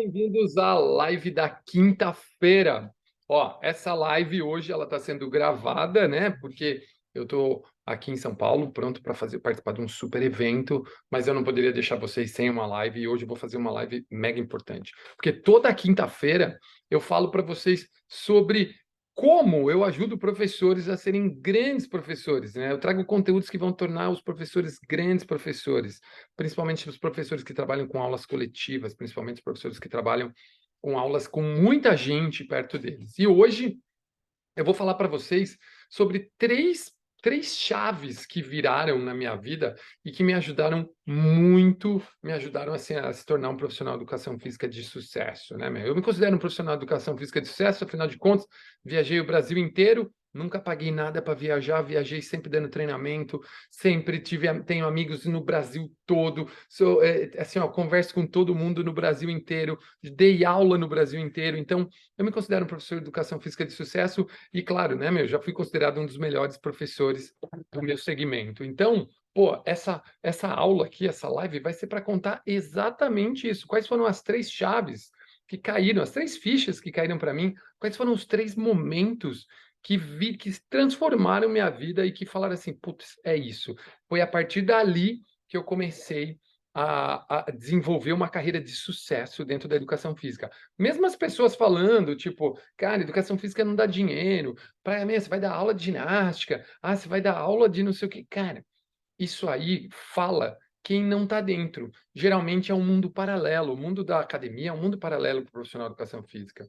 bem-vindos à live da quinta-feira. Ó, essa live hoje ela está sendo gravada, né? Porque eu estou aqui em São Paulo, pronto para participar de um super evento, mas eu não poderia deixar vocês sem uma live e hoje eu vou fazer uma live mega importante. Porque toda quinta-feira eu falo para vocês sobre como eu ajudo professores a serem grandes professores, né? Eu trago conteúdos que vão tornar os professores grandes professores, principalmente os professores que trabalham com aulas coletivas, principalmente os professores que trabalham com aulas com muita gente perto deles. E hoje eu vou falar para vocês sobre três chaves que viraram na minha vida e que me ajudaram muito, me ajudaram assim, a se tornar um profissional de educação física de sucesso, né, meu? Eu me considero um profissional de educação física de sucesso, afinal de contas, viajei o Brasil inteiro, nunca paguei nada para viajar, viajei sempre dando treinamento, sempre tenho amigos no Brasil todo, assim, ó, converso com todo mundo no Brasil inteiro, dei aula no Brasil inteiro, então eu me considero um professor de educação física de sucesso e claro, né, meu, já fui considerado um dos melhores professores do meu segmento. Então, pô, essa aula aqui, essa live vai ser para contar exatamente isso. Quais foram as três chaves que caíram, as três fichas que caíram para mim? Quais foram os três momentos que transformaram minha vida e que falaram assim, putz, é isso. Foi a partir dali que eu comecei a desenvolver uma carreira de sucesso dentro da educação física. Mesmo as pessoas falando, tipo, cara, educação física não dá dinheiro, para mim, você vai dar aula de ginástica, você vai dar aula de não sei o quê. Cara, isso aí fala quem não está dentro. Geralmente é um mundo paralelo. O mundo da academia é um mundo paralelo para o profissional de educação física.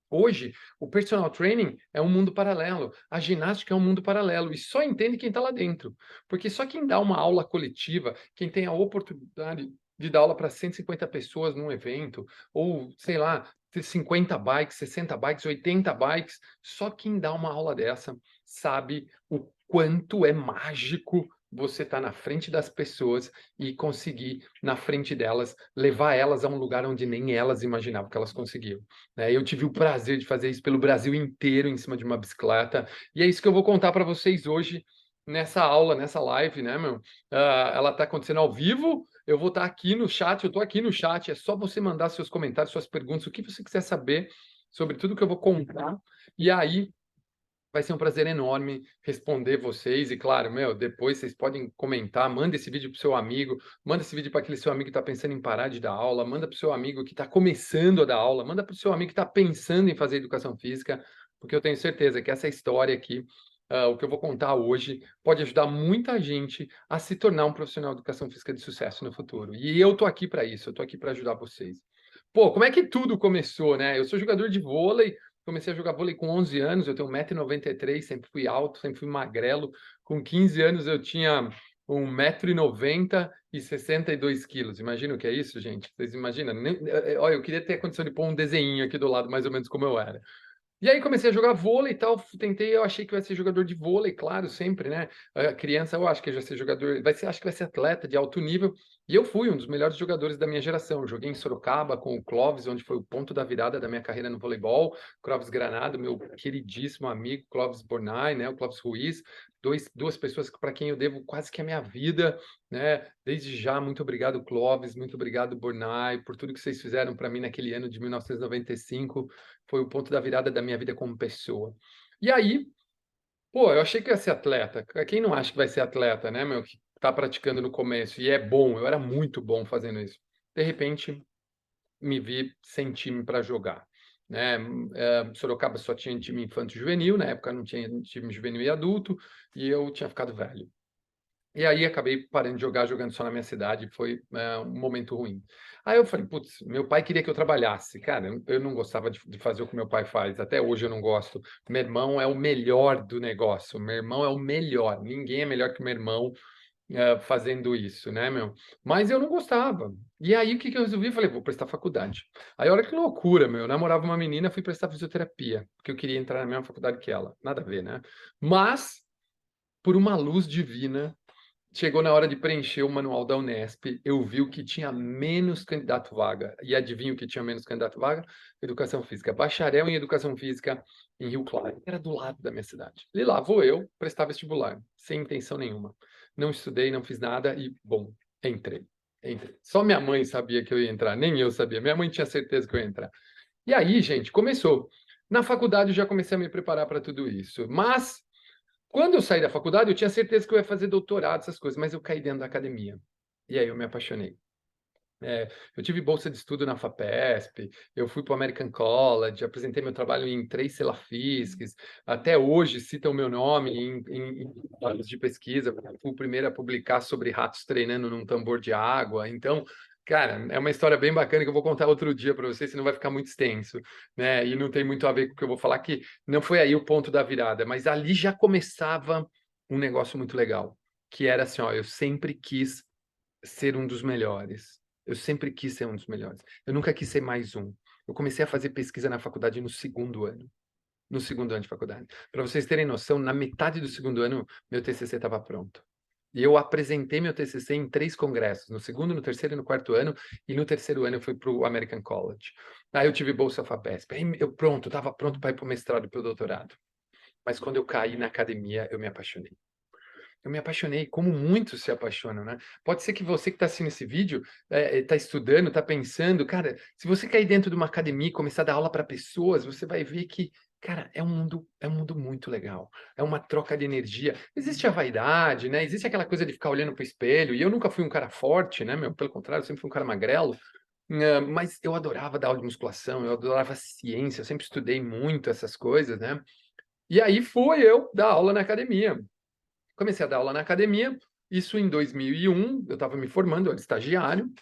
Hoje, o personal training é um mundo paralelo, a ginástica é um mundo paralelo, e só entende quem está lá dentro. Porque só quem dá uma aula coletiva, quem tem a oportunidade de dar aula para 150 pessoas num evento, ou sei lá, ter 50 bikes, 60 bikes, 80 bikes, só quem dá uma aula dessa sabe o quanto é mágico você estar na frente das pessoas e conseguir, na frente delas, levar elas a um lugar onde nem elas imaginavam que elas conseguiam, né? Eu tive o prazer de fazer isso pelo Brasil inteiro em cima de uma bicicleta, e é isso que eu vou contar para vocês hoje nessa aula, nessa live, né, meu? Ela está acontecendo ao vivo, eu vou estar aqui no chat, eu estou aqui no chat, é só você mandar seus comentários, suas perguntas, o que você quiser saber sobre tudo que eu vou contar, e aí vai ser um prazer enorme responder vocês. E claro, meu, depois vocês podem comentar, manda esse vídeo para o seu amigo, manda esse vídeo para aquele seu amigo que está pensando em parar de dar aula, manda para o seu amigo que está começando a dar aula, manda para o seu amigo que está pensando em fazer educação física, porque eu tenho certeza que essa história aqui, o que eu vou contar hoje, pode ajudar muita gente a se tornar um profissional de educação física de sucesso no futuro. E eu tô aqui para isso, eu tô aqui para ajudar vocês. Pô, como é que tudo começou, né? Eu sou jogador de vôlei. Comecei a jogar vôlei com 11 anos, eu tenho 1,93 m, sempre fui alto, sempre fui magrelo. Com 15 anos eu tinha 1,90 m e 62 quilos. Imagina o que é isso, gente? Vocês imaginam? Olha, eu queria ter a condição de pôr um desenho aqui do lado, mais ou menos como eu era. E aí comecei a jogar vôlei e tal, eu achei que eu ia ser jogador de vôlei, claro, sempre, né? A criança, eu acho que eu já ser jogador, acho que vai ser atleta de alto nível. E eu fui um dos melhores jogadores da minha geração. Eu joguei em Sorocaba com o Clóvis, onde foi o ponto da virada da minha carreira no voleibol. Clóvis Granado, meu queridíssimo amigo, Clóvis Bornai, né? O Clóvis Ruiz, duas pessoas para quem eu devo quase que a minha vida, né? Desde já, muito obrigado, Clóvis, muito obrigado, Bornai, por tudo que vocês fizeram para mim naquele ano de 1995. Foi o ponto da virada da minha vida como pessoa. E aí, pô, eu achei que ia ser atleta. Quem não acha que vai ser atleta, né, meu, que tá praticando no começo e é bom, eu era muito bom fazendo isso. De repente, me vi sem time para jogar, né? Sorocaba só tinha time infanto-juvenil, na época não tinha time juvenil e adulto, e eu tinha ficado velho. E aí acabei parando de jogar, jogando só na minha cidade, foi um momento ruim. Aí eu falei, putz, meu pai queria que eu trabalhasse. Cara, eu não gostava de fazer o que meu pai faz, até hoje eu não gosto. Meu irmão é o melhor do negócio, meu irmão é o melhor, ninguém é melhor que meu irmão fazendo isso, né, meu? Mas eu não gostava. E aí o que que eu resolvi? Eu falei, vou prestar faculdade. Aí olha que loucura, meu, eu namorava uma menina, fui prestar fisioterapia, porque eu queria entrar na mesma faculdade que ela. Nada a ver, né? Mas, por uma luz divina, chegou na hora de preencher o manual da Unesp, eu vi o que tinha menos candidato vaga. E adivinha o que tinha menos candidato vaga? Educação física. Bacharel em educação física em Rio Claro. Era do lado da minha cidade. E lá vou eu prestar vestibular, sem intenção nenhuma. Não estudei, não fiz nada e, bom, entrei. Entrei. Só minha mãe sabia que eu ia entrar, nem eu sabia. Minha mãe tinha certeza que eu ia entrar. E aí, gente, começou. Na faculdade eu já comecei a me preparar para tudo isso. Mas, quando eu saí da faculdade, eu tinha certeza que eu ia fazer doutorado, essas coisas, mas eu caí dentro da academia. E aí eu me apaixonei. Eu tive bolsa de estudo na FAPESP, eu fui para o American College, apresentei meu trabalho em 3 Celafiscs, até hoje citam o meu nome em trabalhos de pesquisa, fui o primeiro a publicar sobre ratos treinando num tambor de água. Então, cara, é uma história bem bacana que eu vou contar outro dia para vocês, senão vai ficar muito extenso, né? E não tem muito a ver com o que eu vou falar, que não foi aí o ponto da virada, mas ali já começava um negócio muito legal, que era assim, ó, eu sempre quis ser um dos melhores. Eu sempre quis ser um dos melhores. Eu nunca quis ser mais um. Eu comecei a fazer pesquisa na faculdade no segundo ano. No segundo ano de faculdade. Para vocês terem noção, na metade do segundo ano, meu TCC estava pronto. E eu apresentei meu TCC em 3 congressos, no segundo, no terceiro e no quarto ano, e no terceiro ano eu fui para o American College. Aí eu tive bolsa FAPESP. Aí eu pronto, estava pronto para ir para o mestrado e para o doutorado. Mas quando eu caí na academia, eu me apaixonei. Eu me apaixonei, como muitos se apaixonam, né? Pode ser que você que está assistindo esse vídeo, está estudando, está pensando, cara, se você cair dentro de uma academia e começar a dar aula para pessoas, você vai ver que, cara, é um mundo muito legal. É uma troca de energia. Existe a vaidade, né? Existe aquela coisa de ficar olhando para o espelho. E eu nunca fui um cara forte, né, meu? Pelo contrário, eu sempre fui um cara magrelo. Mas eu adorava dar aula de musculação, eu adorava ciência, eu sempre estudei muito essas coisas, né? E aí fui eu dar aula na academia. Comecei a dar aula na academia, isso em 2001, eu estava me formando, eu era estagiário.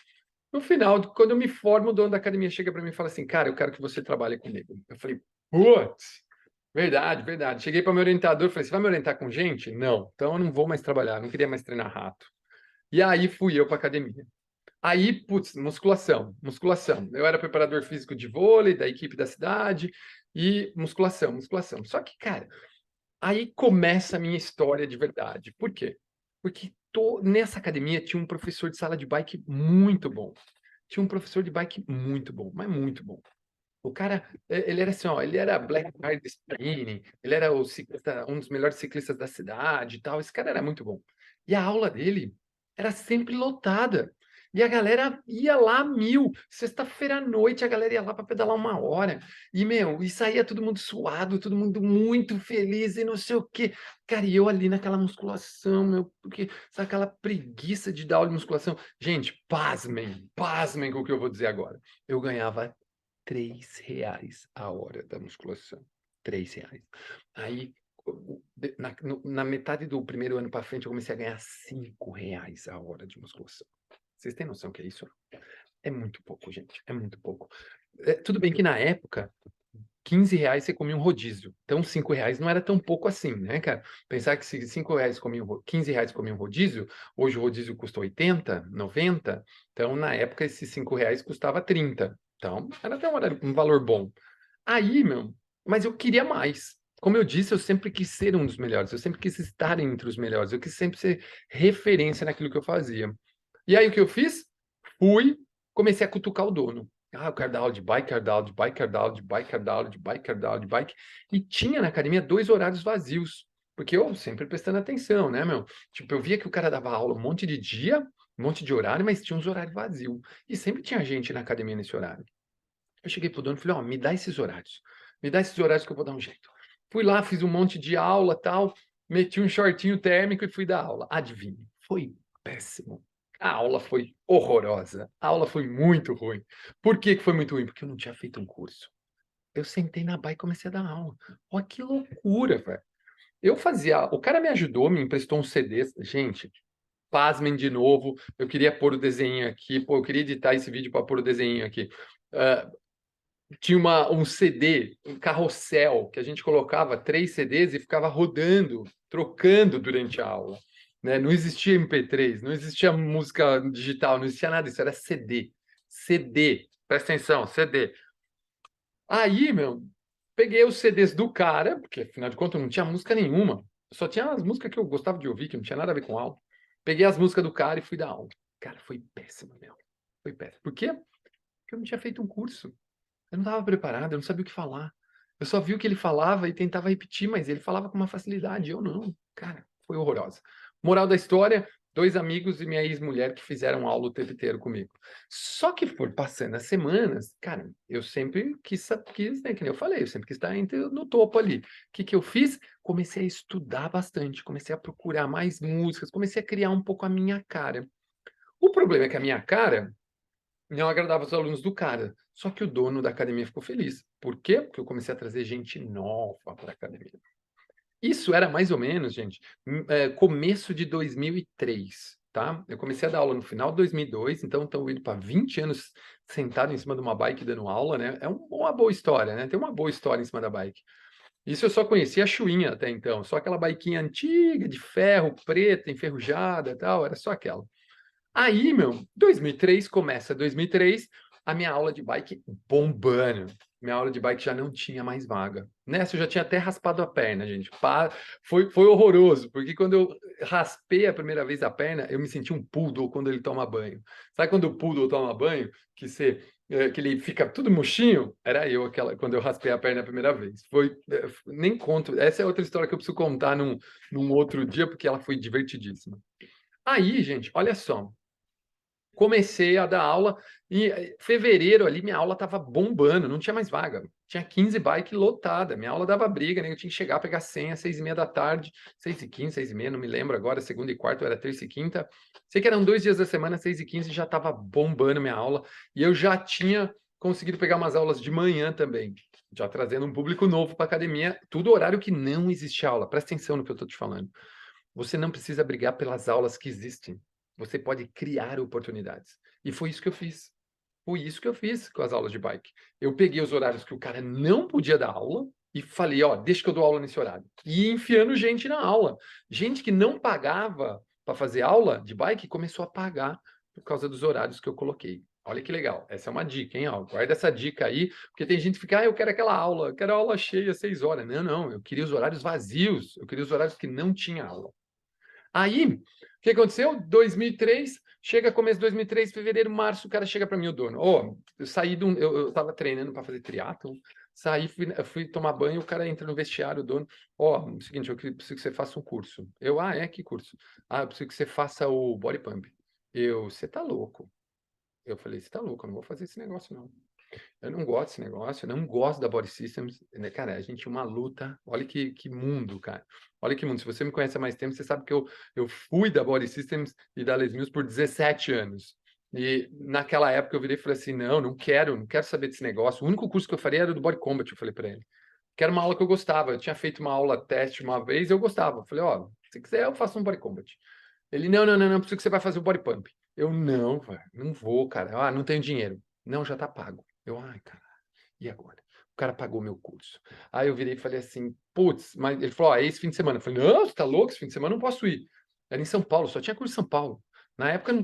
No final, quando eu me formo, o dono da academia chega para mim e fala assim, cara, eu quero que você trabalhe comigo. Eu falei, putz, verdade, verdade. Cheguei para meu orientador, falei, você vai me orientar com gente? Não, então eu não vou mais trabalhar, não queria mais treinar rato. E aí fui eu para academia. Aí, putz, musculação, musculação. Eu era preparador físico de vôlei da equipe da cidade e musculação, musculação. Só que, cara, aí começa a minha história de verdade. Por quê? Porque nessa academia tinha um professor de sala de bike muito bom. Tinha um professor de bike muito bom, mas muito bom. O cara, ele era assim, ó, ele era Black Card Spinning, ele era o ciclista, um dos melhores ciclistas da cidade e tal. Esse cara era muito bom. E a aula dele era sempre lotada. E a galera ia lá a mil. Sexta-feira à noite a galera ia lá para pedalar 1 hora. E, meu, e saía todo mundo suado, todo mundo muito feliz e não sei o quê. Cara, e eu ali naquela musculação, meu, porque sabe aquela preguiça de dar aula de musculação. Gente, pasmem, pasmem com o que eu vou dizer agora. Eu ganhava R$ 3 a hora da musculação. R$ 3. Aí, na metade do primeiro ano para frente, eu comecei a ganhar R$ 5 a hora de musculação. Vocês têm noção que é isso? É muito pouco, gente. É muito pouco. Tudo bem que na época, R$ 15 você comia um rodízio. Então, R$ 5 não era tão pouco assim, né, cara? Pensar que se R$ 5 comia R$ 15 comia um rodízio, hoje o rodízio custa 80, 90. Então, na época, esses R$ 5 custava 30. Então, era até um valor bom. Aí, meu, mas eu queria mais. Como eu disse, eu sempre quis ser um dos melhores, eu sempre quis estar entre os melhores, eu quis sempre ser referência naquilo que eu fazia. E aí o que eu fiz? Fui, comecei a cutucar o dono. Ah, eu quero dar aula de bike, quero dar aula de bike, quero dar aula de bike, quero dar aula de bike, quero dar aula de bike. E tinha na academia 2 horários vazios. Porque eu sempre prestando atenção, né, meu? Tipo, eu via que o cara dava aula um monte de dia, um monte de horário, mas tinha uns horários vazios. E sempre tinha gente na academia nesse horário. Eu cheguei pro dono e falei, ó, me dá esses horários. Me dá esses horários que eu vou dar um jeito. Fui lá, fiz um monte de aula, tal, meti um shortinho térmico e fui dar aula. Adivinhe, foi péssimo. A aula foi horrorosa. A aula foi muito ruim. Por que que foi muito ruim? Porque eu não tinha feito um curso. Eu sentei na baia e comecei a dar aula. Olha que loucura, velho. Eu fazia. O cara me ajudou, me emprestou um CD. Gente, pasmem de novo. Eu queria pôr o desenho aqui. Pô, eu queria editar esse vídeo para pôr o desenho aqui. Ah, tinha um CD, um carrossel, que a gente colocava 3 CDs e ficava rodando, trocando durante a aula. Né? Não existia MP3, não existia música digital, não existia nada, isso era CD. CD, presta atenção, CD. Aí, meu, peguei os CDs do cara, porque afinal de contas não tinha música nenhuma, só tinha as músicas que eu gostava de ouvir, que não tinha nada a ver com aula. Peguei as músicas do cara e fui dar aula. Cara, foi péssimo, meu. Foi péssimo. Por quê? Porque eu não tinha feito um curso. Eu não estava preparado, eu não sabia o que falar. Eu só vi o que ele falava e tentava repetir, mas ele falava com uma facilidade. Eu não. Cara, foi horrorosa. Moral da história, 2 amigos e minha ex-mulher que fizeram aula o tempo inteiro comigo. Só que foi passando as semanas, cara, eu sempre quis, né, que nem eu falei, eu sempre quis estar no topo ali. O que que eu fiz? Comecei a estudar bastante, comecei a procurar mais músicas, comecei a criar um pouco a minha cara. O problema é que a minha cara não agradava os alunos do cara, só que o dono da academia ficou feliz. Por quê? Porque eu comecei a trazer gente nova para a academia. Isso era mais ou menos, gente, começo de 2003, tá? Eu comecei a dar aula no final de 2002, então estou indo para 20 anos sentado em cima de uma bike dando aula, né? É uma boa história, né? Tem uma boa história em cima da bike. Isso eu só conhecia a Chuinha até então, só aquela biquinha antiga, de ferro, preta, enferrujada e tal, era só aquela. Aí, meu, 2003, começa 2003, a minha aula de bike bombando. Minha aula de bike já não tinha mais vaga. Nessa eu já tinha até raspado a perna, gente. Foi horroroso, porque quando eu raspei a primeira vez a perna, eu me senti um poodle quando ele toma banho. Sabe quando o poodle toma banho, que ele fica tudo murchinho? Era eu quando eu raspei a perna a primeira vez. Nem conto. Essa é outra história que eu preciso contar num outro dia, porque ela foi divertidíssima. Aí, gente, olha só. Comecei a dar aula e fevereiro ali minha aula estava bombando, não tinha mais vaga. Tinha 15 bike lotada. Minha aula dava briga, né? Eu tinha que chegar, pegar senha às 6h30 da tarde, 6h15, 6h30, não me lembro agora, segunda e quarta, era terça e quinta. Sei que eram 2 dias da semana, 6h15, já estava bombando minha aula. E eu já tinha conseguido pegar umas aulas de manhã também, já trazendo um público novo para a academia, tudo horário que não existe aula. Presta atenção no que eu estou te falando. Você não precisa brigar pelas aulas que existem. Você pode criar oportunidades. E foi isso que eu fiz. Foi isso que eu fiz com as aulas de bike. Eu peguei os horários que o cara não podia dar aula e falei, ó, deixa que eu dou aula nesse horário. E enfiando gente na aula. Gente que não pagava para fazer aula de bike começou a pagar por causa dos horários que eu coloquei. Olha que legal. Essa é uma dica, hein? Ó, guarda essa dica aí, porque tem gente que fica, eu quero aquela aula, eu quero aula cheia, 6 horas. Não, não, eu queria os horários vazios, eu queria os horários que não tinha aula. Aí, o que aconteceu? 2003, chega começo de 2003, fevereiro, março, o cara chega para mim, o dono. Eu saí eu estava treinando para fazer triatlo, saí, fui tomar banho, o cara entra no vestiário, o dono. Seguinte, preciso que você faça um curso. Que curso? Eu preciso que você faça o body pump. Você tá louco? Eu falei, você tá louco, eu não vou fazer esse negócio, não. Eu não gosto desse negócio, eu não gosto da Body Systems, né? Cara, a gente tinha uma luta, olha que mundo, cara. Olha que mundo. Se você me conhece há mais tempo, você sabe que eu fui da Body Systems e da Les Mills por 17 anos. E naquela época eu virei e falei assim: não quero, não quero saber desse negócio. O único curso que eu faria era do Body Combat, eu falei para ele. Que era uma aula que eu gostava. Eu tinha feito uma aula teste uma vez e eu gostava. Eu falei: se quiser, eu faço um Body Combat. Ele: não, preciso que você vai fazer o Body Pump. Eu: não, velho, não vou, cara. Não tenho dinheiro. Não, já tá pago. Ai, cara, e agora? O cara pagou meu curso. Aí eu virei e falei assim, putz, mas ele falou, é esse fim de semana. Eu falei, não, você tá louco? Esse fim de semana eu não posso ir. Era em São Paulo, só tinha curso em São Paulo. Na época,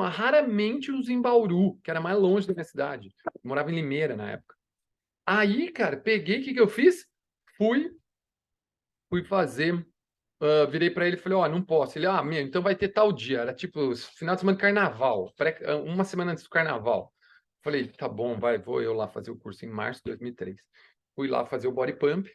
raramente os em Bauru, que era mais longe da minha cidade. Eu morava em Limeira na época. Aí, cara, peguei, o que que eu fiz? Fui, fui fazer, virei para ele e falei, não posso. Ele, meu, então vai ter tal dia. Era tipo, final de semana de carnaval, uma semana antes do carnaval. Falei, tá bom, vou eu lá fazer o curso em março de 2003. Fui lá fazer o body pump.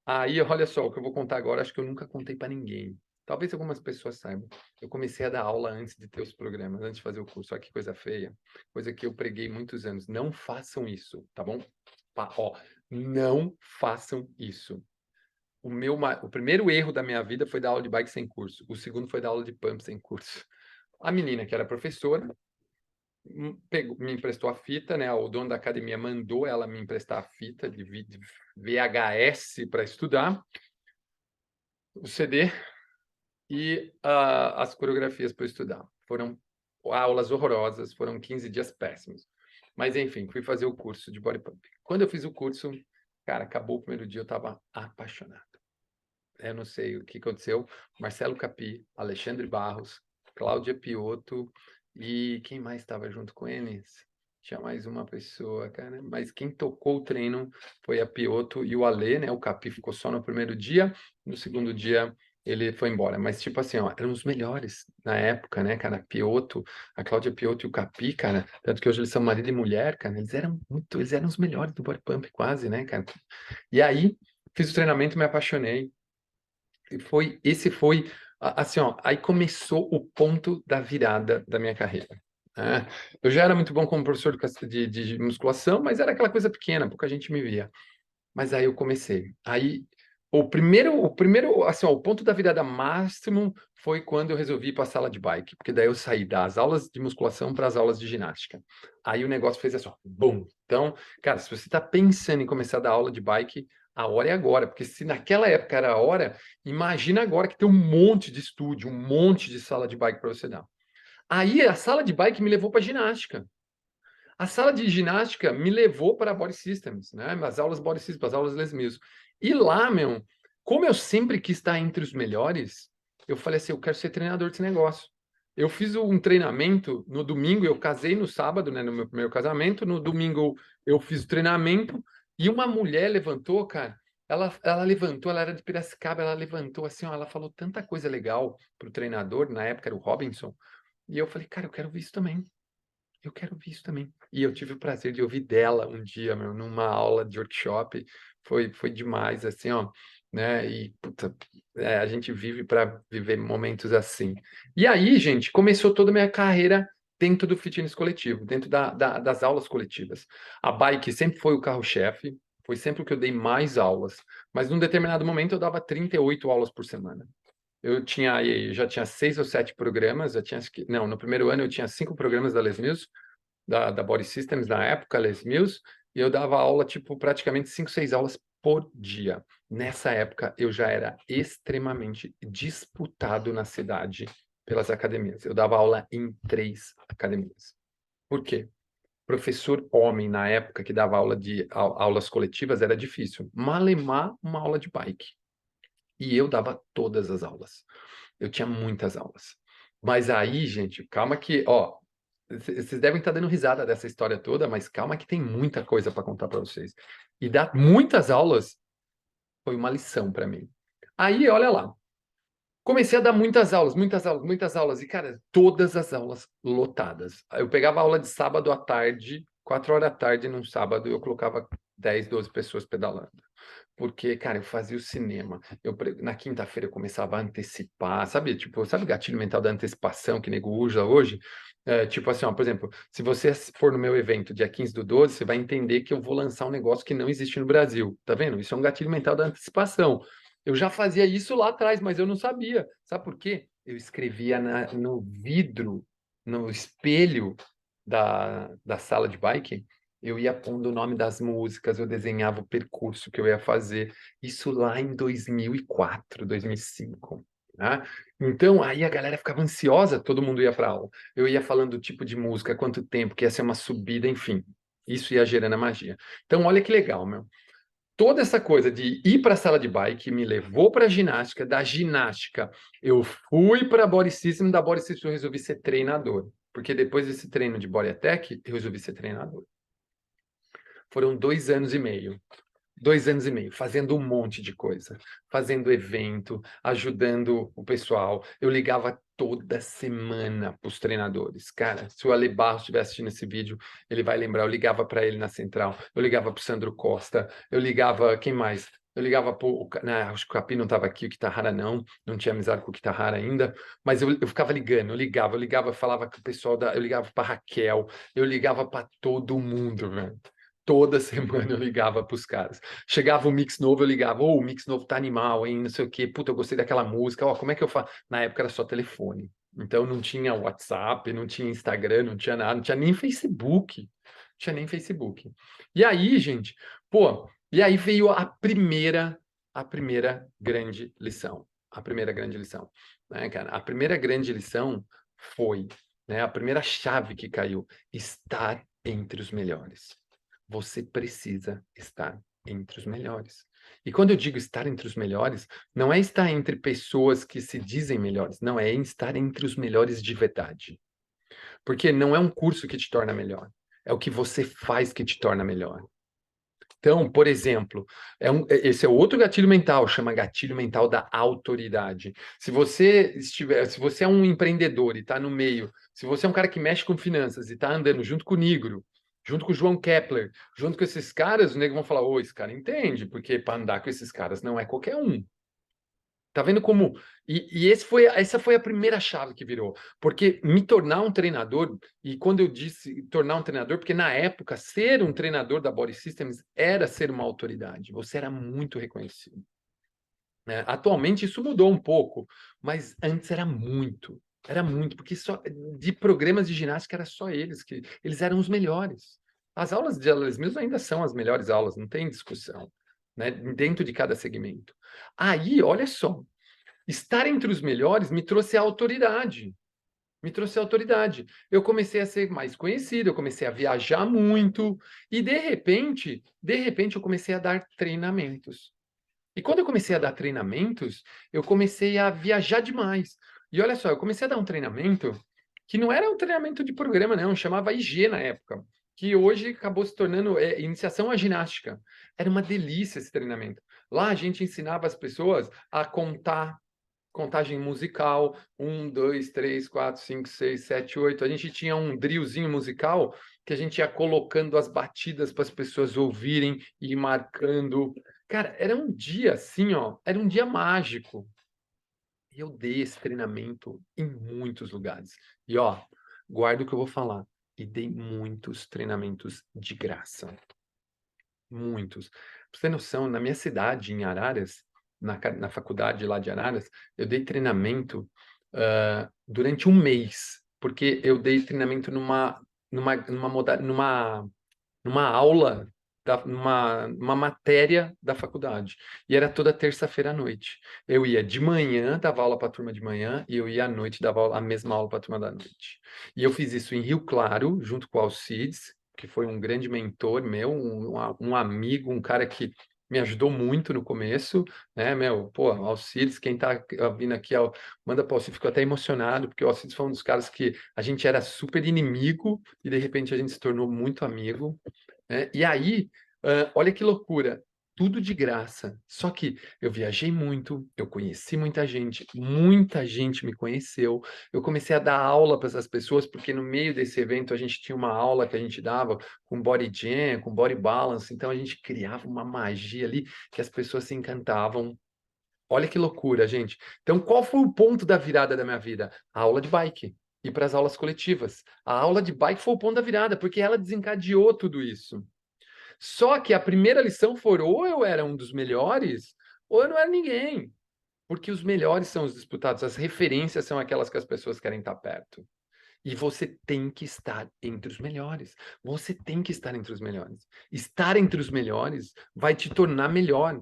Aí, olha só, o que eu vou contar agora, acho que eu nunca contei para ninguém. Talvez algumas pessoas saibam. Eu comecei a dar aula antes de ter os programas, antes de fazer o curso. Olha que coisa feia. Coisa que eu preguei muitos anos. Não façam isso, tá bom? Não façam isso. O primeiro erro da minha vida foi dar aula de bike sem curso. O segundo foi dar aula de pump sem curso. A menina que era professora me emprestou a fita, né? O dono da academia mandou ela me emprestar a fita de VHS para estudar, o CD e as coreografias para estudar. Foram aulas horrorosas, foram 15 dias péssimos. Mas, enfim, fui fazer o curso de body pump. Quando eu fiz o curso, cara, acabou o primeiro dia, eu estava apaixonado. Eu não sei o que aconteceu. Marcelo Capi, Alexandre Barros, Cláudia Piotto e quem mais estava junto com eles? Tinha mais uma pessoa, cara. Mas quem tocou o treino foi a Piotto e o Alê, né? O Capi ficou só no primeiro dia, no segundo dia ele foi embora. Mas, tipo assim, eram os melhores na época, né, cara? A Piotto, a Cláudia Piotto e o Capi, cara. Tanto que hoje eles são marido e mulher, cara. Eles eram os melhores do body pump, quase, né, cara? E aí, fiz o treinamento, me apaixonei. Esse foi Assim, ó, aí começou o ponto da virada da minha carreira, né? Eu já era muito bom como professor de musculação, mas era aquela coisa pequena, pouca gente me via. Mas aí eu comecei. Aí assim, ó, o ponto da virada máximo foi quando eu resolvi ir para a sala de bike, porque daí eu saí das aulas de musculação para as aulas de ginástica. Aí o negócio fez assim, ó, bum. Então, cara, se você está pensando em começar a dar aula de bike, a hora é agora, porque se naquela época era a hora, imagina agora que tem um monte de estúdio, um monte de sala de bike para você dar. Aí a sala de bike me levou para ginástica. A sala de ginástica me levou para Body Systems, né? As aulas Body Systems, as aulas Les Mills. E lá, meu, como eu sempre quis estar entre os melhores, eu falei assim, eu quero ser treinador desse negócio. Eu fiz um treinamento no domingo, eu casei no sábado, né, no meu primeiro casamento, no domingo eu fiz o treinamento e uma mulher levantou, cara, ela levantou, ela era de Piracicaba, ela levantou assim, ó, ela falou tanta coisa legal pro treinador, na época era o Robinson, e eu falei, cara, eu quero ver isso também. Eu quero ver isso também. E eu tive o prazer de ouvir dela um dia, meu, numa aula de workshop. Foi demais, assim, ó, né? E, puta, a gente vive para viver momentos assim. E aí, gente, começou toda a minha carreira dentro do fitness coletivo, dentro das aulas coletivas. A bike sempre foi o carro-chefe, foi sempre o que eu dei mais aulas. Mas num determinado momento eu dava 38 aulas por semana. Eu já tinha 6 ou 7 programas, não, no primeiro ano eu tinha 5 programas da Les Mills, da Body Systems na época, Les Mills, e eu dava aula, tipo, praticamente 5, 6 aulas por dia. Nessa época, eu já era extremamente disputado na cidade pelas academias. Eu dava aula em 3 academias. Por quê? Professor homem, na época, que dava aula de aulas coletivas, era difícil. Malemar, uma aula de bike. E eu dava todas as aulas. Eu tinha muitas aulas. Mas aí, gente, calma que, ó, vocês devem estar dando risada dessa história toda, mas calma que tem muita coisa para contar para vocês. E dar muitas aulas foi uma lição para mim. Aí, olha lá, comecei a dar muitas aulas, muitas aulas, muitas aulas, e, cara, todas as aulas lotadas. Eu pegava aula de sábado à tarde, 4 horas da tarde num sábado, eu colocava 10, 12 pessoas pedalando. Porque, cara, eu fazia o cinema. Na quinta-feira eu começava a antecipar, sabe? Tipo, sabe o gatilho mental da antecipação que nego usa hoje? Tipo assim, ó, por exemplo, se você for no meu evento dia 15/12, você vai entender que eu vou lançar um negócio que não existe no Brasil. Tá vendo? Isso é um gatilho mental da antecipação. Eu já fazia isso lá atrás, mas eu não sabia. Sabe por quê? Eu escrevia no vidro, no espelho da sala de bike, eu ia pondo o nome das músicas, eu desenhava o percurso que eu ia fazer. Isso lá em 2004, 2005. Né? Então, aí a galera ficava ansiosa, todo mundo ia para aula. Eu ia falando o tipo de música, quanto tempo, que ia ser uma subida, enfim. Isso ia gerando a magia. Então, olha que legal, meu. Toda essa coisa de ir para a sala de bike me levou para a ginástica. Da ginástica, eu fui para a Body System. Da Body System, eu resolvi ser treinador. Porque depois desse treino de Body Attack, eu resolvi ser treinador. Foram 2 anos e meio. 2 anos e meio, fazendo um monte de coisa, fazendo evento, ajudando o pessoal. Eu ligava toda semana para os treinadores. Cara, se o Ale Barros estiver assistindo esse vídeo, ele vai lembrar. Eu ligava para ele na central, eu ligava para o Sandro Costa, eu ligava. Quem mais? Eu ligava para o. Acho que o Capi não estava aqui, o Kitahara não tinha amizade com o Kitahara ainda, mas eu ficava ligando, eu ligava, falava com o pessoal eu ligava para Raquel, eu ligava para todo mundo, velho. Toda semana eu ligava para os caras. Chegava um mix novo, eu ligava, o mix novo tá animal, hein? Não sei o quê. Puta, eu gostei daquela música. Ó, como é que eu faço? Na época era só telefone. Então não tinha WhatsApp, não tinha Instagram, não tinha nada, não tinha nem Facebook. Não tinha nem Facebook. E aí, gente, pô, e aí veio a primeira grande lição. A primeira grande lição, né, cara? A primeira grande lição foi, né, a primeira chave que caiu, estar entre os melhores. Você precisa estar entre os melhores. E quando eu digo estar entre os melhores, não é estar entre pessoas que se dizem melhores, não, é estar entre os melhores de verdade. Porque não é um curso que te torna melhor, é o que você faz que te torna melhor. Então, por exemplo, esse é outro gatilho mental, chama gatilho mental da autoridade. Se você é um empreendedor e está no meio, se você é um cara que mexe com finanças e está andando junto com o Nigro, junto com o João Kepler, junto com esses caras, os negros vão falar: ô, esse cara entende, porque para andar com esses caras não é qualquer um. Tá vendo como... essa foi a primeira chave que virou. Porque me tornar um treinador, e quando eu disse tornar um treinador, porque na época, ser um treinador da Body Systems era ser uma autoridade. Você era muito reconhecido, né? Atualmente isso mudou um pouco, mas antes era muito, porque só de programas de ginástica era só eles que eles eram os melhores. As aulas de elas mesmas ainda são as melhores aulas, não tem discussão, né? Dentro de cada segmento. Aí, olha só, estar entre os melhores me trouxe a autoridade. Me trouxe a autoridade. Eu comecei a ser mais conhecido, eu comecei a viajar muito e de repente eu comecei a dar treinamentos. E quando eu comecei a dar treinamentos, eu comecei a viajar demais. E olha só, eu comecei a dar um treinamento que não era um treinamento de programa, não, chamava IG na época, que hoje acabou se tornando iniciação à ginástica. Era uma delícia esse treinamento. Lá a gente ensinava as pessoas a contar contagem musical, 1, 2, 3, 4, 5, 6, 7, 8. A gente tinha um drillzinho musical que a gente ia colocando as batidas para as pessoas ouvirem e ir marcando. Cara, era um dia assim, ó, era um dia mágico. E eu dei esse treinamento em muitos lugares. E ó, guarda o que eu vou falar. E dei muitos treinamentos de graça. Muitos. Pra você ter noção, na minha cidade, em Araras, na faculdade lá de Araras, eu dei treinamento durante um mês, porque eu dei treinamento numa aula, numa matéria da faculdade. E era toda terça-feira à noite. Eu ia de manhã, dava aula para a turma de manhã, e eu ia à noite, dava a mesma aula para a turma da noite. E eu fiz isso em Rio Claro, junto com o Alcides, que foi um grande mentor meu, um amigo, um cara que me ajudou muito no começo, né, meu, pô, Alcides, quem tá vindo aqui, manda para o Alcides, ficou até emocionado, porque o Alcides foi um dos caras que a gente era super inimigo, e de repente a gente se tornou muito amigo, né? E aí, olha que loucura, tudo de graça. Só que eu viajei muito, eu conheci muita gente me conheceu. Eu comecei a dar aula para essas pessoas, porque no meio desse evento a gente tinha uma aula que a gente dava com body jam, com body balance. Então a gente criava uma magia ali que as pessoas se encantavam. Olha que loucura, gente. Então, qual foi o ponto da virada da minha vida? A aula de bike. Ir para as aulas coletivas. A aula de bike foi o ponto da virada, porque ela desencadeou tudo isso. Só que a primeira lição foi: ou eu era um dos melhores, ou eu não era ninguém. Porque os melhores são os disputados, as referências são aquelas que as pessoas querem estar perto. E você tem que estar entre os melhores. Você tem que estar entre os melhores. Estar entre os melhores vai te tornar melhor.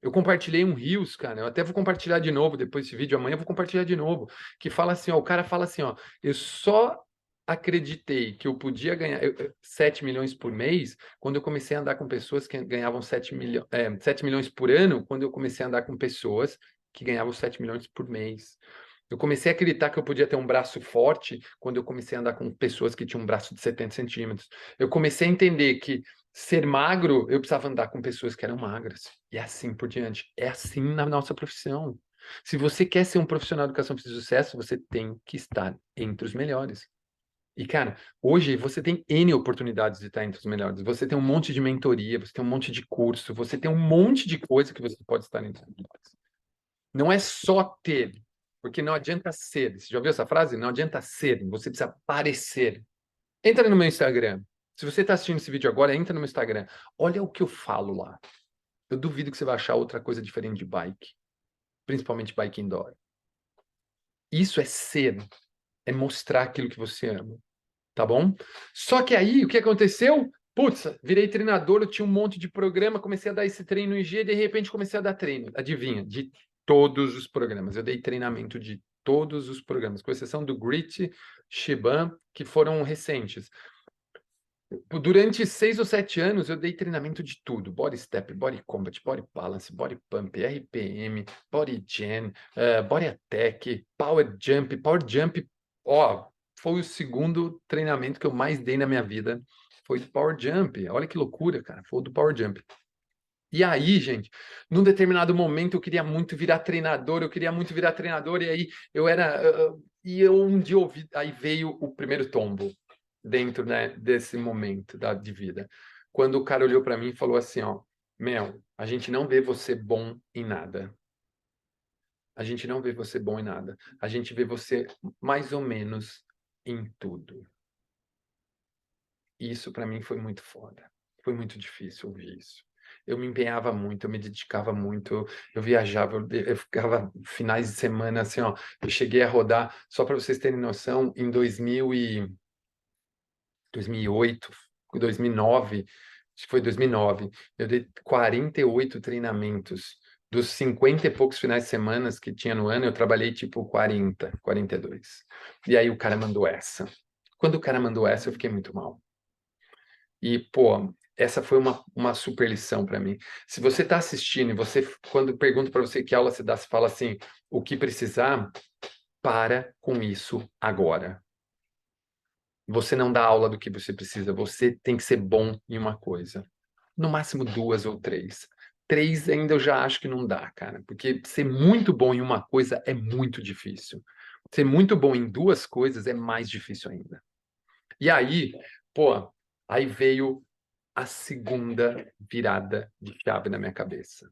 Eu compartilhei um Reels, cara. Eu até vou compartilhar de novo depois desse vídeo. Amanhã eu vou compartilhar de novo. Que fala assim, ó. O cara fala assim, ó. Eu só acreditei que eu podia ganhar 7 milhões por mês quando eu comecei a andar com pessoas que ganhavam 7 milhões por ano, quando eu comecei a andar com pessoas que ganhavam 7 milhões por mês. Eu comecei a acreditar que eu podia ter um braço forte quando eu comecei a andar com pessoas que tinham um braço de 70 centímetros. Eu comecei a entender que ser magro, eu precisava andar com pessoas que eram magras. E assim por diante. É assim na nossa profissão. Se você quer ser um profissional de educação física de sucesso, você tem que estar entre os melhores. E, cara, hoje você tem N oportunidades de estar entre os melhores. Você tem um monte de mentoria, você tem um monte de curso, você tem um monte de coisa que você pode estar entre os melhores. Não é só ter, porque não adianta ser. Você já ouviu essa frase? Não adianta ser, você precisa parecer. Entra no meu Instagram. Se você está assistindo esse vídeo agora, entra no meu Instagram. Olha o que eu falo lá. Eu duvido que você vai achar outra coisa diferente de bike, principalmente bike indoor. Isso é ser, é mostrar aquilo que você ama, tá bom? Só que aí, o que aconteceu? Putz, virei treinador, eu tinha um monte de programa, comecei a dar esse treino IG, de repente comecei a dar treino, adivinha, de todos os programas. Eu dei treinamento de todos os programas, com exceção do Grit, Shiban, que foram recentes. Durante 6 ou 7 anos, eu dei treinamento de tudo: body step, body combat, body balance, body pump, RPM, body gen, body attack, power jump. Power jump, ó, foi o segundo treinamento que eu mais dei na minha vida. Foi do power jump. Olha que loucura, cara. Foi o do power jump. E aí, gente, num determinado momento eu queria muito virar treinador, e aí eu era. E eu um dia ouvi, aí veio o primeiro tombo dentro, né, desse momento de vida. Quando o cara olhou para mim e falou assim, ó: Mel, a gente não vê você bom em nada. A gente não vê você bom em nada. A gente vê você mais ou menos em tudo. Isso para mim foi muito foda. Foi muito difícil ouvir isso. Eu me empenhava muito, eu me dedicava muito, eu viajava, eu ficava finais de semana assim, ó. Eu cheguei a rodar, só para vocês terem noção, em 2008, 2009, acho que foi 2009, eu dei 48 treinamentos. Dos 50 e poucos finais de semana que tinha no ano, eu trabalhei tipo 40, 42. E aí o cara mandou essa. Quando o cara mandou essa, eu fiquei muito mal. E, pô, essa foi uma super lição para mim. Se você está assistindo e você, quando pergunto para você que aula você dá, você fala assim, o que precisar, para com isso agora. Você não dá aula do que você precisa, você tem que ser bom em uma coisa. No máximo duas ou três. Três ainda eu já acho que não dá, cara, porque ser muito bom em uma coisa é muito difícil. Ser muito bom em duas coisas é mais difícil ainda. E aí, pô, aí veio a segunda virada de chave na minha cabeça.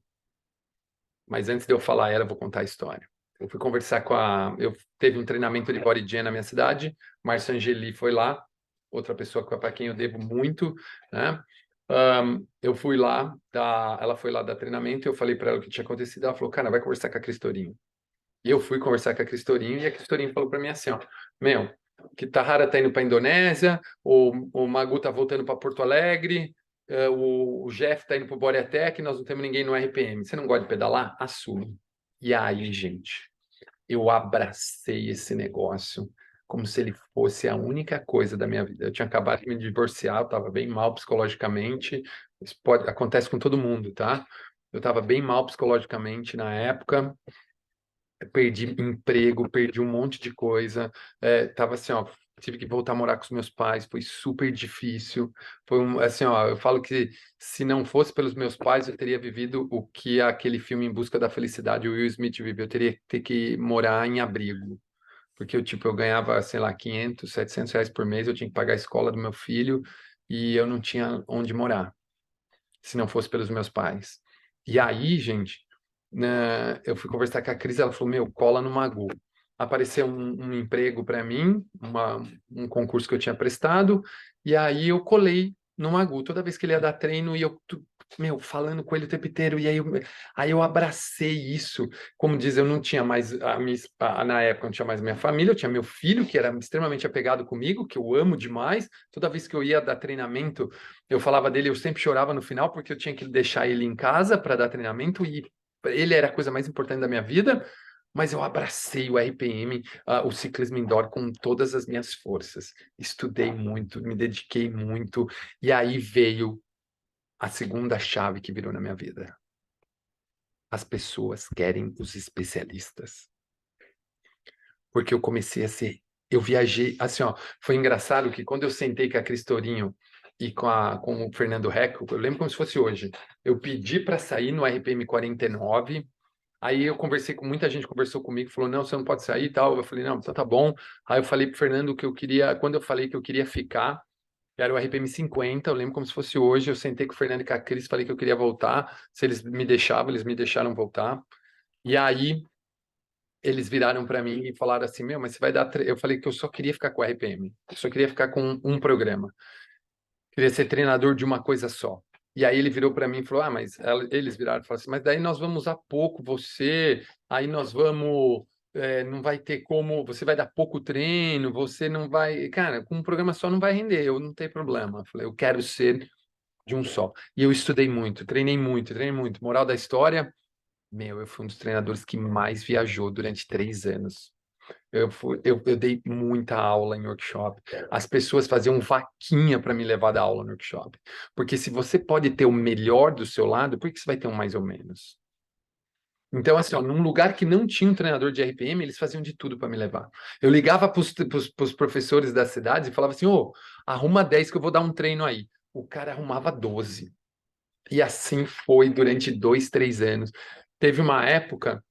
Mas antes de eu falar ela, eu vou contar a história. Eu fui conversar com a. Eu teve um treinamento de body jam na minha cidade. Márcia Angeli foi lá, outra pessoa para quem eu devo muito, né? Eu fui lá, ela foi lá dar treinamento. Eu falei para ela o que tinha acontecido. Ela falou, cara, vai conversar com a Cristorinho. E eu fui conversar com a Cristorinho e a Cristorinho falou para mim assim: ó, meu, que Tahara tá indo para Indonésia, o Magu tá voltando para Porto Alegre, o Jeff tá indo para o Boreatec, nós não temos ninguém no RPM. Você não gosta de pedalar? Assume. E aí, gente, eu abracei esse negócio como se ele fosse a única coisa da minha vida. Eu tinha acabado de me divorciar, eu estava bem mal psicologicamente. Isso acontece com todo mundo, tá? Eu estava bem mal psicologicamente na época, perdi emprego, perdi um monte de coisa, tava assim, ó, tive que voltar a morar com os meus pais, foi super difícil, assim, ó, eu falo que se não fosse pelos meus pais, eu teria vivido o que aquele filme Em Busca da Felicidade, o Will Smith viveu, eu teria que ter que morar em abrigo, porque eu, tipo, eu ganhava, sei lá, 500, 700 reais por mês, eu tinha que pagar a escola do meu filho, e eu não tinha onde morar, se não fosse pelos meus pais. E aí, gente, né, eu fui conversar com a Cris, ela falou, meu, cola no Magu. Apareceu um emprego para mim, um concurso que eu tinha prestado, e aí eu colei no Magu. Toda vez que ele ia dar treino, e eu, meu, falando com ele o tempo inteiro, e aí eu abracei isso. Como diz, eu não tinha mais, na época, eu não tinha mais minha família, eu tinha meu filho, que era extremamente apegado comigo, que eu amo demais. Toda vez que eu ia dar treinamento, eu falava dele, eu sempre chorava no final, porque eu tinha que deixar ele em casa para dar treinamento, e ele era a coisa mais importante da minha vida, mas eu abracei o RPM, o ciclismo indoor com todas as minhas forças. Estudei muito, me dediquei muito, e aí veio a segunda chave que virou na minha vida. As pessoas querem os especialistas. Porque eu comecei a ser. Eu viajei, assim, ó, foi engraçado que quando eu sentei com a Cristorinho e com o Fernando Recco, eu lembro como se fosse hoje. Eu pedi para sair no RPM 49. Aí eu conversei com muita gente, conversou comigo, falou: não, você não pode sair e tal. Eu falei: não, então tá bom. Aí eu falei pro Fernando que eu queria, quando eu falei que eu queria ficar, era o RPM 50, eu lembro como se fosse hoje. Eu sentei com o Fernando e com a Cris, falei que eu queria voltar. Se eles me deixavam, eles me deixaram voltar. E aí eles viraram para mim e falaram assim: meu, mas você vai dar. Eu falei que eu só queria ficar com a RPM, eu só queria ficar com um programa, queria ser treinador de uma coisa só. E aí ele virou para mim e falou: ah, mas eles viraram e falaram assim: mas daí nós vamos usar pouco você, aí nós vamos. Não vai ter como, você vai dar pouco treino, você não vai. Cara, com um programa só não vai render, eu não tenho problema. Eu falei: eu quero ser de um só. E eu estudei muito, treinei muito, treinei muito. Moral da história, meu, eu fui um dos treinadores que mais viajou durante 3 anos. Eu dei muita aula em workshop. As pessoas faziam vaquinha para me levar da aula no workshop. Porque se você pode ter o melhor do seu lado, por que você vai ter um mais ou menos? Então, assim, ó, num lugar que não tinha um treinador de RPM, eles faziam de tudo para me levar. Eu ligava para os professores da cidade e falava assim: ô, arruma 10 que eu vou dar um treino aí. O cara arrumava 12. E assim foi durante 2, 3 anos. Teve uma época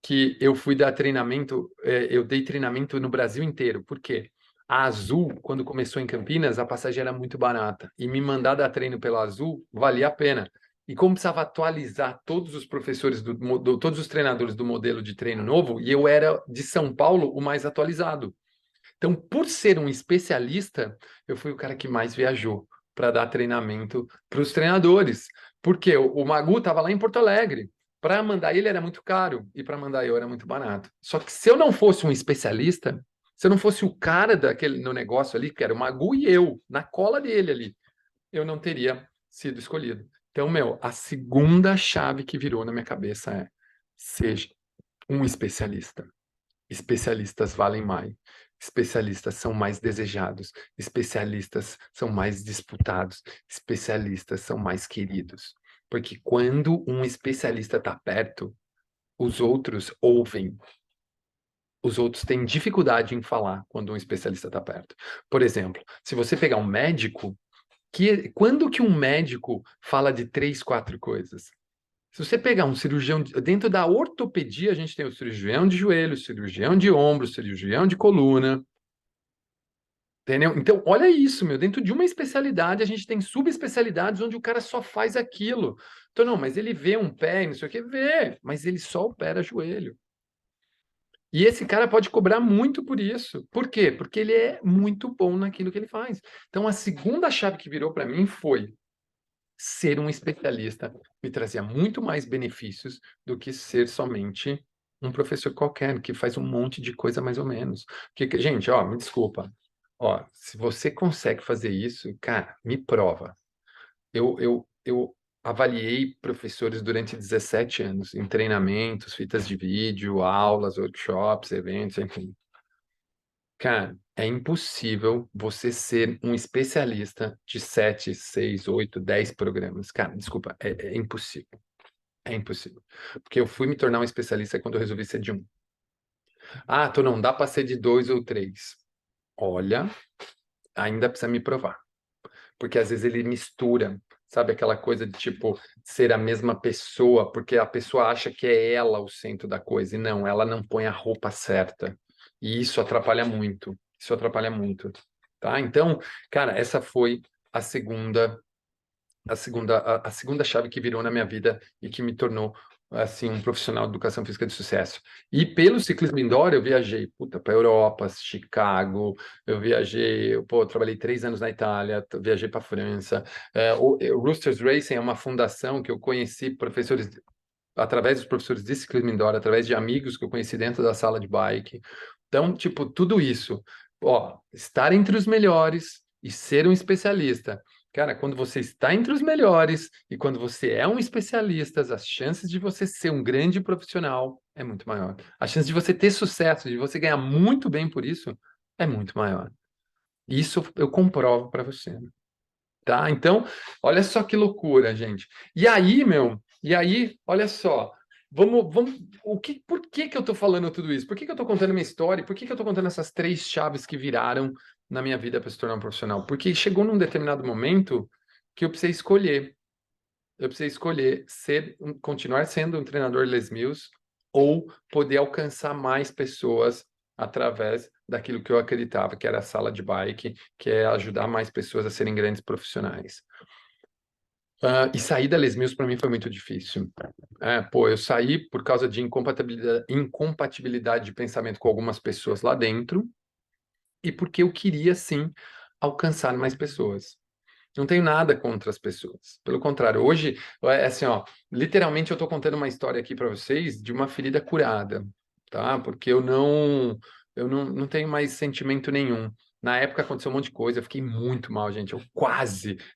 que eu fui dar treinamento, eu dei treinamento no Brasil inteiro. Por quê? A Azul, quando começou em Campinas, a passagem era muito barata. E me mandar dar treino pela Azul valia a pena. E como precisava atualizar todos os professores, todos os treinadores do modelo de treino novo, e eu era de São Paulo o mais atualizado. Então, por ser um especialista, eu fui o cara que mais viajou para dar treinamento para os treinadores. Porque o Magu estava lá em Porto Alegre. Para mandar ele era muito caro e para mandar eu era muito barato. Só que se eu não fosse um especialista, se eu não fosse o cara daquele no negócio ali, que era o Magu e eu, na cola dele ali, eu não teria sido escolhido. Então, meu, a segunda chave que virou na minha cabeça é: seja um especialista. Especialistas valem mais. Especialistas são mais desejados. Especialistas são mais disputados. Especialistas são mais queridos. Porque quando um especialista está perto, os outros ouvem. Os outros têm dificuldade em falar quando um especialista está perto. Por exemplo, se você pegar um médico, quando que um médico fala de três, quatro coisas? Se você pegar um cirurgião, dentro da ortopedia, a gente tem o cirurgião de joelho, cirurgião de ombro, cirurgião de coluna, entendeu? Então, olha isso, meu. Dentro de uma especialidade, a gente tem subespecialidades onde o cara só faz aquilo. Então, não, mas ele vê um pé, não sei o que, vê, mas ele só opera joelho. E esse cara pode cobrar muito por isso. Por quê? Porque ele é muito bom naquilo que ele faz. Então, a segunda chave que virou para mim foi: ser um especialista me trazia muito mais benefícios do que ser somente um professor qualquer, que faz um monte de coisa mais ou menos. Gente, ó, me desculpa. Ó, se você consegue fazer isso, cara, me prova. Eu avaliei professores durante 17 anos, em treinamentos, fitas de vídeo, aulas, workshops, eventos, enfim. Cara, é impossível você ser um especialista de 7, 6, 8, 10 programas. Cara, desculpa, é impossível. É impossível. Porque eu fui me tornar um especialista quando eu resolvi ser de um. Ah, tu não dá para ser de dois ou três. Olha, ainda precisa me provar. Porque às vezes ele mistura, sabe, aquela coisa de tipo ser a mesma pessoa, porque a pessoa acha que é ela o centro da coisa, e não, ela não põe a roupa certa. E isso atrapalha muito. Isso atrapalha muito, tá? Então, cara, essa foi a segunda a segunda chave que virou na minha vida e que me tornou assim um profissional de educação física de sucesso. E pelo ciclismo indoor eu viajei, puta, para Europa, Chicago, eu viajei, pô, eu trabalhei 3 anos na Itália, viajei para França. O Roosters Racing é uma fundação que eu conheci professores através dos professores de ciclismo indoor, através de amigos que eu conheci dentro da sala de bike. Então, tipo, tudo isso, ó, estar entre os melhores e ser um especialista. Cara, quando você está entre os melhores e quando você é um especialista, as chances de você ser um grande profissional é muito maior. A chance de você ter sucesso, de você ganhar muito bem por isso, é muito maior. Isso eu comprovo para você, tá? Então, olha só que loucura, gente. E aí, meu, e aí, olha só, por que que eu tô falando tudo isso? Por que que eu tô contando minha história? Por que que eu tô contando essas três chaves que viraram na minha vida para se tornar um profissional? Porque chegou num determinado momento que eu precisei escolher. Eu precisei escolher continuar sendo um treinador Les Mills ou poder alcançar mais pessoas através daquilo que eu acreditava, que era a sala de bike, que é ajudar mais pessoas a serem grandes profissionais. E sair da Les Mills para mim foi muito difícil. Pô, eu saí por causa de incompatibilidade de pensamento com algumas pessoas lá dentro e porque eu queria, sim, alcançar mais pessoas. Não tenho nada contra as pessoas. Pelo contrário, hoje, é assim, ó, literalmente eu estou contando uma história aqui para vocês de uma ferida curada, tá? Porque eu não tenho mais sentimento nenhum. Na época aconteceu um monte de coisa, eu fiquei muito mal, gente.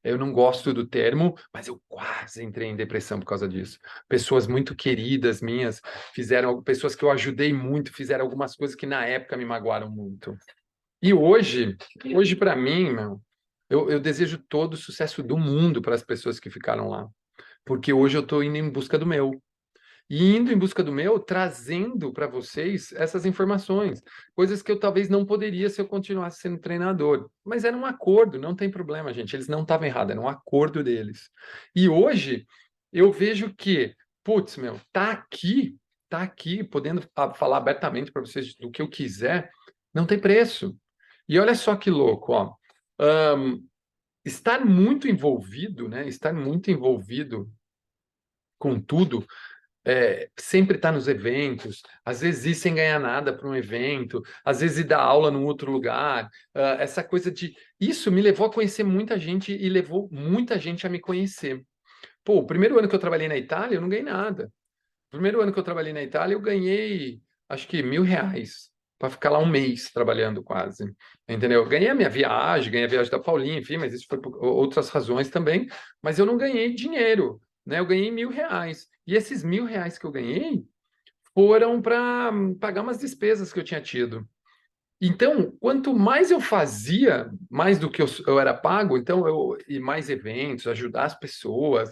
Eu não gosto do termo, mas eu quase entrei em depressão por causa disso. Pessoas muito queridas minhas pessoas que eu ajudei muito, fizeram algumas coisas que na época me magoaram muito. E hoje para mim, meu, eu desejo todo o sucesso do mundo para as pessoas que ficaram lá, porque hoje eu estou indo em busca do meu. E indo em busca do meu, trazendo para vocês essas informações, coisas que eu talvez não poderia se eu continuasse sendo treinador. Mas era um acordo, não tem problema, gente. Eles não estavam errados, era um acordo deles. E hoje eu vejo que, putz, meu, tá aqui, podendo falar abertamente para vocês do que eu quiser, não tem preço. E olha só que louco, ó. Estar muito envolvido, né? Estar muito envolvido. com tudo, sempre estar nos eventos, às vezes ir sem ganhar nada para um evento, às vezes ir dar aula num outro lugar, essa coisa de... Isso me levou a conhecer muita gente e levou muita gente a me conhecer. Pô, o primeiro ano que eu trabalhei na Itália, eu não ganhei nada. O primeiro ano que eu trabalhei na Itália, eu ganhei, acho que R$ 1.000 para ficar lá um mês trabalhando quase, entendeu? Eu ganhei a minha viagem, ganhei a viagem da Paulinha, enfim, mas isso foi por outras razões também, mas eu não ganhei dinheiro, né? Eu ganhei R$ 1.000. E esses R$ 1.000 que eu ganhei foram para pagar umas despesas que eu tinha tido. Então, quanto mais eu fazia, mais do que eu era pago, então eu ir mais eventos, ajudar as pessoas,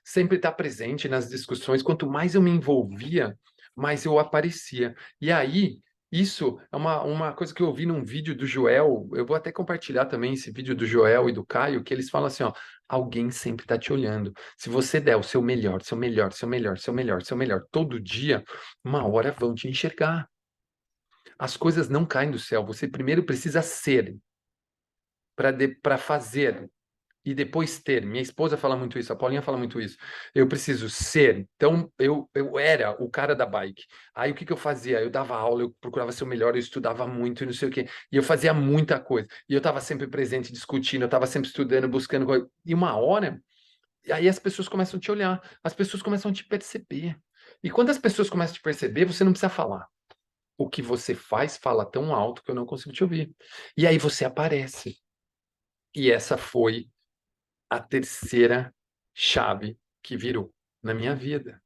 sempre estar presente nas discussões, quanto mais eu me envolvia, mais eu aparecia. E aí, isso é uma coisa que eu ouvi num vídeo do Joel, eu vou até compartilhar também esse vídeo do Joel e do Caio, que eles falam assim, ó, alguém sempre está te olhando. Se você der o seu melhor, seu melhor, seu melhor, seu melhor, seu melhor, todo dia, uma hora vão te enxergar. As coisas não caem do céu. Você primeiro precisa ser para fazer e depois ter. Minha esposa fala muito isso, a Paulinha fala muito isso. Eu preciso ser. Então, eu era o cara da bike. Aí, o que que eu fazia? Eu dava aula, eu procurava ser o melhor, eu estudava muito e não sei o quê. E eu fazia muita coisa. E eu estava sempre presente, discutindo, eu estava sempre estudando, buscando coisa. E uma hora, aí as pessoas começam a te olhar, as pessoas começam a te perceber. E quando as pessoas começam a te perceber, você não precisa falar. O que você faz fala tão alto que eu não consigo te ouvir. E aí você aparece. E essa foi a terceira chave que virou na minha vida.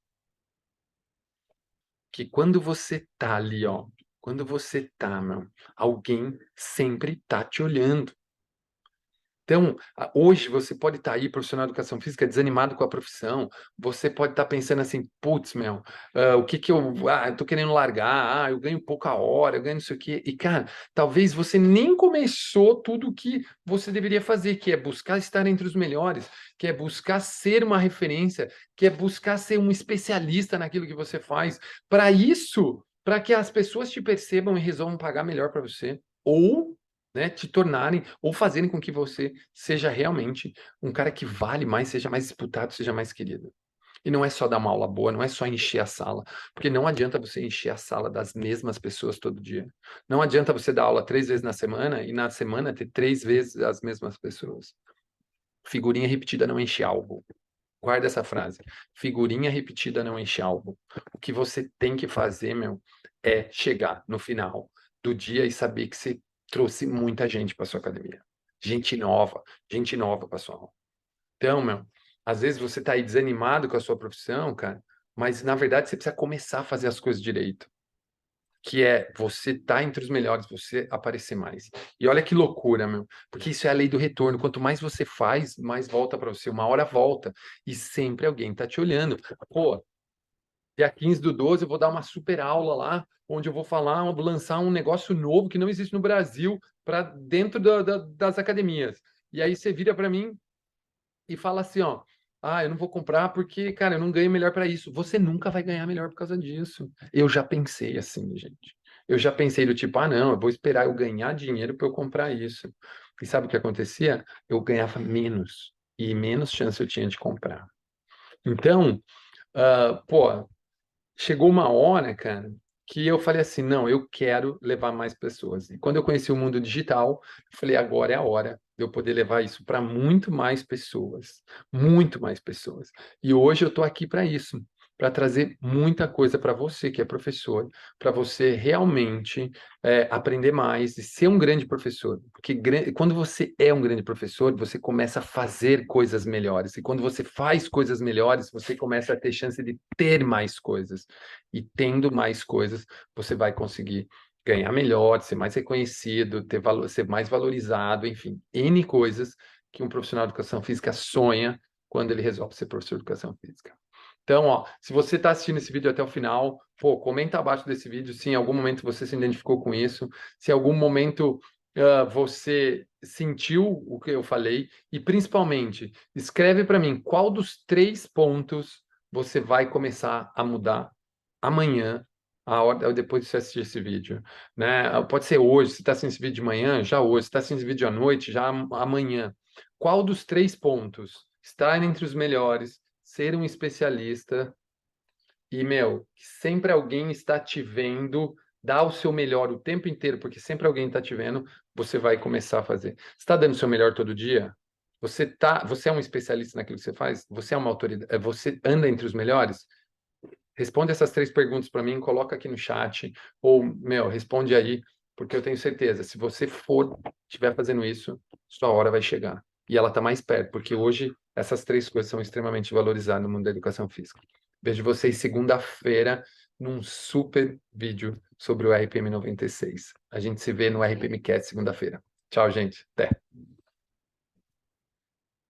Que quando você tá ali, ó, quando você tá, meu, alguém sempre tá te olhando. Então, hoje você pode estar aí, profissional de educação física, desanimado com a profissão. Você pode estar pensando assim, putz, meu, o que que eu tô querendo largar, eu ganho pouca hora, eu ganho não sei o quê. E, cara, talvez você nem começou tudo o que você deveria fazer, que é buscar estar entre os melhores, que é buscar ser uma referência, que é buscar ser um especialista naquilo que você faz. Para isso, para que as pessoas te percebam e resolvam pagar melhor para você. Ou, né, te tornarem ou fazerem com que você seja realmente um cara que vale mais, seja mais disputado, seja mais querido. E não é só dar uma aula boa, não é só encher a sala, porque não adianta você encher a sala das mesmas pessoas todo dia. Não adianta você dar aula 3 vezes na semana e na semana ter 3 vezes as mesmas pessoas. Figurinha repetida não enche álbum. Guarda essa frase. Figurinha repetida não enche álbum. O que você tem que fazer, meu, é chegar no final do dia e saber que você trouxe muita gente para sua academia. Gente nova para sua aula. Então, meu, às vezes você está aí desanimado com a sua profissão, cara, mas na verdade você precisa começar a fazer as coisas direito, que é você estar entre os melhores, você aparecer mais. E olha que loucura, meu, porque isso é a lei do retorno. Quanto mais você faz, mais volta para você. Uma hora volta e sempre alguém está te olhando. Pô, dia 15/12 eu vou dar uma super aula lá, onde eu vou falar, vou lançar um negócio novo que não existe no Brasil para dentro das academias. E aí você vira para mim e fala assim, ó, eu não vou comprar porque, cara, eu não ganho melhor para isso. Você nunca vai ganhar melhor por causa disso. Eu já pensei assim, gente. Eu já pensei do tipo, não, eu vou esperar eu ganhar dinheiro para eu comprar isso. E sabe o que acontecia? Eu ganhava menos e menos chance eu tinha de comprar. Então, pô, chegou uma hora, cara, que eu falei assim, não, eu quero levar mais pessoas. E quando eu conheci o mundo digital, eu falei, agora é a hora de eu poder levar isso para muito mais pessoas. E hoje eu estou aqui para isso, para trazer muita coisa para você que é professor, para você realmente aprender mais e ser um grande professor. Porque quando você é um grande professor, você começa a fazer coisas melhores. E quando você faz coisas melhores, você começa a ter chance de ter mais coisas. E tendo mais coisas, você vai conseguir ganhar melhor, ser mais reconhecido, ter valor, ser mais valorizado, enfim, N coisas que um profissional de educação física sonha quando ele resolve ser professor de educação física. Então, ó, se você está assistindo esse vídeo até o final, pô, comenta abaixo desse vídeo se em algum momento você se identificou com isso, se em algum momento você sentiu o que eu falei e, principalmente, escreve para mim qual dos 3 pontos você vai começar a mudar amanhã, a hora, depois de você assistir esse vídeo, né? Pode ser hoje, se está assistindo esse vídeo de manhã, já hoje, se está assistindo esse vídeo à noite, já amanhã. Qual dos 3 pontos está entre os melhores ser um especialista e, meu, que sempre alguém está te vendo, dá o seu melhor o tempo inteiro, porque sempre alguém está te vendo, você vai começar a fazer. Você está dando o seu melhor todo dia? Você é um especialista naquilo que você faz? Você é uma autoridade? Você anda entre os melhores? Responde essas três perguntas para mim, coloca aqui no chat, ou, meu, responde aí, porque eu tenho certeza, se você estiver fazendo isso, sua hora vai chegar. E ela está mais perto, porque hoje essas três coisas são extremamente valorizadas no mundo da educação física. Vejo vocês segunda-feira num super vídeo sobre o RPM 96. A gente se vê no RPM Cast segunda-feira. Tchau, gente. Até.